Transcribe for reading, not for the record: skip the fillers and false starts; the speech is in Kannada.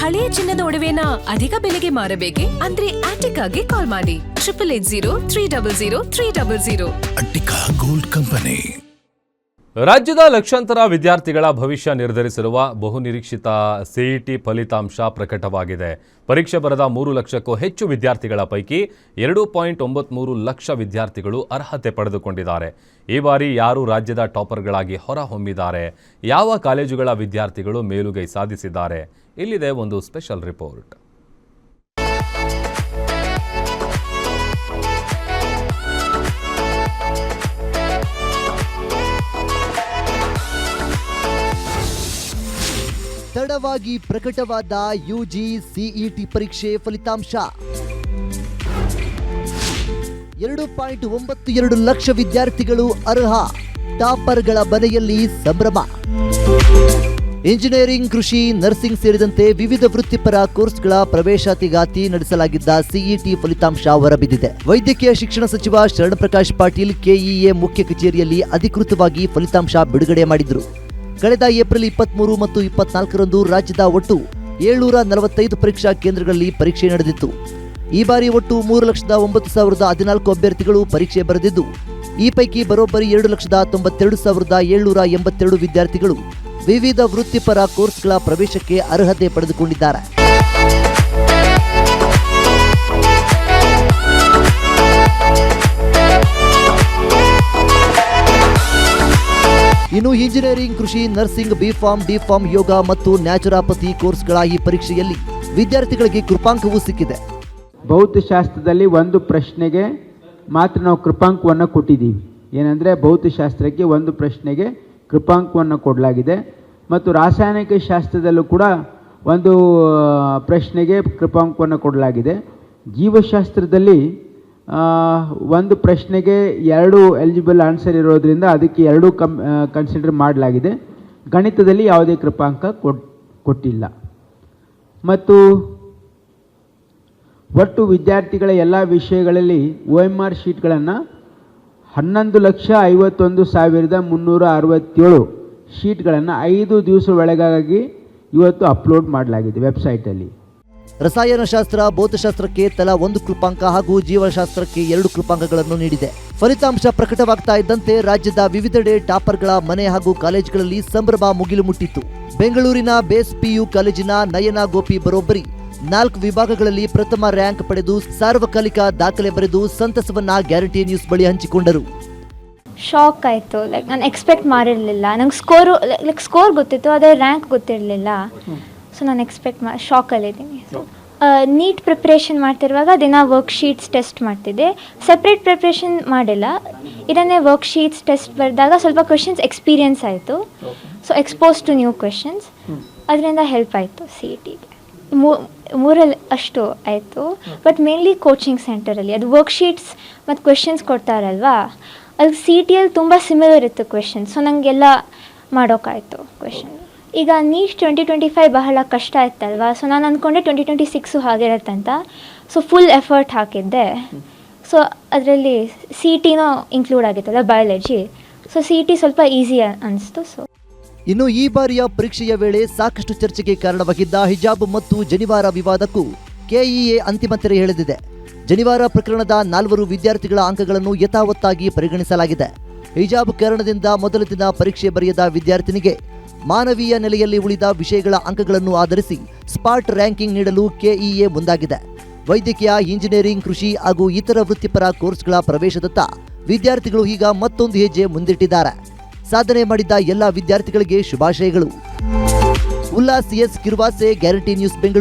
ಹಳೆಯ ಚಿನ್ನದ ಒಡವೆನ ಅಧಿಕ ಬೆಲೆಗೆ ಮಾರಬೇಕೆ? ಅಂದ್ರೆ ಆಟಿಕಾಗೆ ಕಾಲ್ ಮಾಡಿ 8880300300. Attica gold company. ರಾಜ್ಯದ ಲಕ್ಷಾಂತರ ವಿದ್ಯಾರ್ಥಿಗಳ ಭವಿಷ್ಯ ನಿರ್ಧರಿಸಿರುವ ಬಹುನಿರೀಕ್ಷಿತ ಸಿಇಟಿ ಫಲಿತಾಂಶ ಪ್ರಕಟವಾಗಿದೆ. ಪರೀಕ್ಷೆ ಬರೆದ 3 ಲಕ್ಷಕ್ಕೂ ಹೆಚ್ಚು ವಿದ್ಯಾರ್ಥಿಗಳ ಪೈಕಿ 2.93 ಲಕ್ಷ ವಿದ್ಯಾರ್ಥಿಗಳು ಅರ್ಹತೆ ಪಡೆದುಕೊಂಡಿದ್ದಾರೆ. ಈ ಬಾರಿ ಯಾರು ರಾಜ್ಯದ ಟಾಪರ್ಗಳಾಗಿ ಹೊರಹೊಮ್ಮಿದ್ದಾರೆ, ಯಾವ ಕಾಲೇಜುಗಳ ವಿದ್ಯಾರ್ಥಿಗಳು ಮೇಲುಗೈ ಸಾಧಿಸಿದ್ದಾರೆ, ಇಲ್ಲಿದೆ ಒಂದು ಸ್ಪೆಷಲ್ ರಿಪೋರ್ಟ್. ತಡವಾಗಿ ಪ್ರಕಟವಾದ ಯುಜಿ ಸಿಇಟಿ ಪರೀಕ್ಷೆ ಫಲಿತಾಂಶ. 2.92 ಲಕ್ಷ ವಿದ್ಯಾರ್ಥಿಗಳು ಅರ್ಹ. ಟಾಪರ್ಗಳ ಮನೆಯಲ್ಲಿ ಸಂಭ್ರಮ. ಇಂಜಿನಿಯರಿಂಗ್, ಕೃಷಿ, ನರ್ಸಿಂಗ್ ಸೇರಿದಂತೆ ವಿವಿಧ ವೃತ್ತಿಪರ ಕೋರ್ಸ್ಗಳ ಪ್ರವೇಶಾತಿಗಾಗಿ ನಡೆಸಲಾಗಿದ್ದ ಸಿಇಟಿ ಫಲಿತಾಂಶ ಹೊರಬಿದ್ದಿದೆ. ವೈದ್ಯಕೀಯ ಶಿಕ್ಷಣ ಸಚಿವ ಶರಣಪ್ರಕಾಶ್ ಪಾಟೀಲ್ ಕೆಇಎ ಮುಖ್ಯ ಕಚೇರಿಯಲ್ಲಿ ಅಧಿಕೃತವಾಗಿ ಫಲಿತಾಂಶ ಬಿಡುಗಡೆ ಮಾಡಿದರು. ಕಳೆದ ಏಪ್ರಿಲ್ 23 ಮತ್ತು 24ರಂದು ರಾಜ್ಯದ ಒಟ್ಟು 745 ಪರೀಕ್ಷಾ ಕೇಂದ್ರಗಳಲ್ಲಿ ಪರೀಕ್ಷೆ ನಡೆದಿತ್ತು. ಈ ಬಾರಿ ಒಟ್ಟು 3,09,014 ಅಭ್ಯರ್ಥಿಗಳು ಪರೀಕ್ಷೆ ಬರೆದಿದ್ದು, ಈ ಪೈಕಿ ಬರೋಬ್ಬರಿ 2,92,782 ವಿದ್ಯಾರ್ಥಿಗಳು ವಿವಿಧ ವೃತ್ತಿಪರ ಕೋರ್ಸ್ಗಳ ಪ್ರವೇಶಕ್ಕೆ ಅರ್ಹತೆ ಪಡೆದುಕೊಂಡಿದ್ದಾರೆ. ಇನ್ನು ಇಂಜಿನಿಯರಿಂಗ್, ಕೃಷಿ, ನರ್ಸಿಂಗ್, ಬಿಫಾರ್ಮ್, ಡಿಫಾರ್ಮ್, ಯೋಗ ಮತ್ತು ನ್ಯಾಚುರಾಪತಿ ಕೋರ್ಸ್ಗಳ ಈ ಪರೀಕ್ಷೆಯಲ್ಲಿ ವಿದ್ಯಾರ್ಥಿಗಳಿಗೆ ಕೃಪಾಂಕವೂ ಸಿಕ್ಕಿದೆ. ಭೌತಶಾಸ್ತ್ರದಲ್ಲಿ ಒಂದು ಪ್ರಶ್ನೆಗೆ ಮಾತ್ರ ನಾವು ಕೃಪಾಂಕವನ್ನು ಕೊಟ್ಟಿದ್ದೀವಿ. ಏನಂದರೆ ಭೌತಶಾಸ್ತ್ರಕ್ಕೆ ಒಂದು ಪ್ರಶ್ನೆಗೆ ಕೃಪಾಂಕವನ್ನು ಕೊಡಲಾಗಿದೆ. ಮತ್ತು ರಾಸಾಯನಿಕ ಶಾಸ್ತ್ರದಲ್ಲೂ ಕೂಡ ಒಂದು ಪ್ರಶ್ನೆಗೆ ಕೃಪಾಂಕವನ್ನು ಕೊಡಲಾಗಿದೆ. ಜೀವಶಾಸ್ತ್ರದಲ್ಲಿ ಒಂದು ಪ್ರಶ್ನೆಗೆ 2 ಎಲಿಜಿಬಲ್ ಆನ್ಸರ್ ಇರೋದ್ರಿಂದ ಅದಕ್ಕೆ 2 ಕನ್ಸಿಡರ್ ಮಾಡಲಾಗಿದೆ. ಗಣಿತದಲ್ಲಿ ಯಾವುದೇ ಕೃಪಾಂಕ ಕೊಟ್ಟಿಲ್ಲ. ಮತ್ತು ಒಟ್ಟು ವಿದ್ಯಾರ್ಥಿಗಳ ಎಲ್ಲ ವಿಷಯಗಳಲ್ಲಿ OMR ಶೀಟ್ಗಳನ್ನು 11,51,367 ಶೀಟ್ಗಳನ್ನು 5 ದಿವಸ ಒಳಗಾಗಿ ಇವತ್ತು ಅಪ್ಲೋಡ್ ಮಾಡಲಾಗಿದೆ ವೆಬ್ಸೈಟಲ್ಲಿ. ರಸಾಯನಶಾಸ್ತ್ರ, ಭೌತಶಾಸ್ತ್ರಕ್ಕೆ ತಲಾ 1 ಕೃಪಾಂಕ ಹಾಗೂ ಜೀವಶಾಸ್ತ್ರಕ್ಕೆ 2 ಕೃಪಾಂಕಗಳನ್ನು ನೀಡಿದೆ. ಫಲಿತಾಂಶ ಪ್ರಕಟವಾಗ್ತಾ ಇದ್ದಂತೆ ರಾಜ್ಯದ ವಿವಿಧೆಡೆ ಟಾಪರ್ಗಳ ಮನೆ ಹಾಗೂ ಕಾಲೇಜುಗಳಲ್ಲಿ ಸಂಭ್ರಮ ಮುಗಿಲು ಮುಟ್ಟಿತ್ತು. ಬೆಂಗಳೂರಿನ ಬೇಸ್ PU ಕಾಲೇಜಿನ ನಯನ ಗೋಪಿ ಬರೋಬ್ಬರಿ 4 ವಿಭಾಗಗಳಲ್ಲಿ ಪ್ರಥಮ ರ್ಯಾಂಕ್ ಪಡೆದು ಸಾರ್ವಕಾಲಿಕ ದಾಖಲೆ ಬರೆದು ಸಂತಸವನ್ನ ಗ್ಯಾರಂಟಿ ನ್ಯೂಸ್ ಬಳಿ ಹಂಚಿಕೊಂಡರು. ಶಾಕ್ ಆಯಿತು. ನಾನು ಎಕ್ಸ್ಪೆಕ್ಟ್ ಮಾಡಿರಲಿಲ್ಲ. ನಂಗೆ ಸ್ಕೋರ್ ಗೊತ್ತಿತ್ತು, ಅದೇ ರ್ಯಾಂಕ್ ಗೊತ್ತಿರಲಿಲ್ಲ. ಸೊ ನಾನು ಶಾಕಲ್ಲಿದ್ದೀನಿ. ನೀಟ್ ಪ್ರಿಪ್ರೇಷನ್ ಮಾಡ್ತಿರುವಾಗ ದಿನ ವರ್ಕ್ಶೀಟ್ಸ್ ಟೆಸ್ಟ್ ಮಾಡ್ತಿದ್ದೆ. ಸಪ್ರೇಟ್ ಪ್ರಿಪ್ರೇಷನ್ ಮಾಡಿಲ್ಲ. ಇದನ್ನೇ ವರ್ಕ್ಶೀಟ್ಸ್ ಟೆಸ್ಟ್ ಬರೆದಾಗ ಸ್ವಲ್ಪ ಕ್ವೆಶನ್ಸ್ ಎಕ್ಸ್ಪೀರಿಯನ್ಸ್ ಆಯಿತು. So expose to new questions, ಅದರಿಂದ ಹೆಲ್ಪ್ ಆಯಿತು. CETಗೆ 3 ಅಷ್ಟು ಆಯಿತು. ಬಟ್ ಮೇನ್ಲಿ ಕೋಚಿಂಗ್ ಸೆಂಟರಲ್ಲಿ ಅದು ವರ್ಕ್ಶೀಟ್ಸ್ ಮತ್ತು ಕ್ವೆಶನ್ಸ್ ಕೊಡ್ತಾರಲ್ವಾ, ಅದು CETಯಲ್ಲಿ ತುಂಬ ಸಿಮಿಲರ್ ಇತ್ತು ಕ್ವೆಶನ್ಸ್. ಸೊ ನನಗೆಲ್ಲ ಮಾಡೋಕ್ಕಾಯಿತು ಕ್ವೆಶನ್. ಈಗ ನೀಟ್ 2025 ಬಹಳ ಕಷ್ಟ ಆಯ್ತಲ್ವಾ, ಸೊ ನಾನು ಅಂದ್ಕೊಂಡೆ 2026 ಹಾಗಿರತ್ತಂತ. ಸೊ ಫುಲ್ ಎಫರ್ಟ್ ಹಾಕಿದ್ದೆ. ಸೊ ಅದರಲ್ಲಿ CETನೂ ಇನ್ಕ್ಲೂಡ್ ಆಗಿತ್ತಲ್ಲ, ಬಯಾಲಜಿ. ಸೊ CET ಸ್ವಲ್ಪ ಈಸಿ ಅನಿಸ್ತು. ಸೊ ಇನ್ನು ಈ ಬಾರಿಯ ಪರೀಕ್ಷೆಯ ವೇಳೆ ಸಾಕಷ್ಟು ಚರ್ಚೆಗೆ ಕಾರಣವಾಗಿದ್ದ ಹಿಜಾಬ್ ಮತ್ತು ಜನಿವಾರ ವಿವಾದಕ್ಕೂ ಕೆಇಎ ಅಂತಿಮ ತೆರೆ ಎಳೆದಿದೆ. ಜನಿವಾರ ಪ್ರಕರಣದ 4 ವಿದ್ಯಾರ್ಥಿಗಳ ಅಂಕಗಳನ್ನು ಯಥಾವತ್ತಾಗಿ ಪರಿಗಣಿಸಲಾಗಿದೆ. ಹಿಜಾಬ್ ಕಾರಣದಿಂದ ಮೊದಲ ದಿನ ಪರೀಕ್ಷೆ ಬರೆಯದ ವಿದ್ಯಾರ್ಥಿನಿಗೆ ಮಾನವೀಯ ನೆಲೆಯಲ್ಲಿ ಉಳಿದ ವಿಷಯಗಳ ಅಂಕಗಳನ್ನು ಆಧರಿಸಿ ಸ್ಪಾಟ್ ರ್ಯಾಂಕಿಂಗ್ ನೀಡಲು ಕೆಇಎ ಮುಂದಾಗಿದೆ. ವೈದ್ಯಕೀಯ, ಇಂಜಿನಿಯರಿಂಗ್, ಕೃಷಿ ಹಾಗೂ ಇತರ ವೃತ್ತಿಪರ ಕೋರ್ಸ್ಗಳ ಪ್ರವೇಶದತ್ತ ವಿದ್ಯಾರ್ಥಿಗಳು ಈಗ ಮತ್ತೊಂದು ಹೆಜ್ಜೆ ಮುಂದಿಟ್ಟಿದ್ದಾರೆ. ಸಾಧನೆ ಮಾಡಿದ್ದ ಎಲ್ಲ ವಿದ್ಯಾರ್ಥಿಗಳಿಗೆ ಶುಭಾಶಯಗಳು. Ullas S Kirvase, guarantee news, Bengaluru.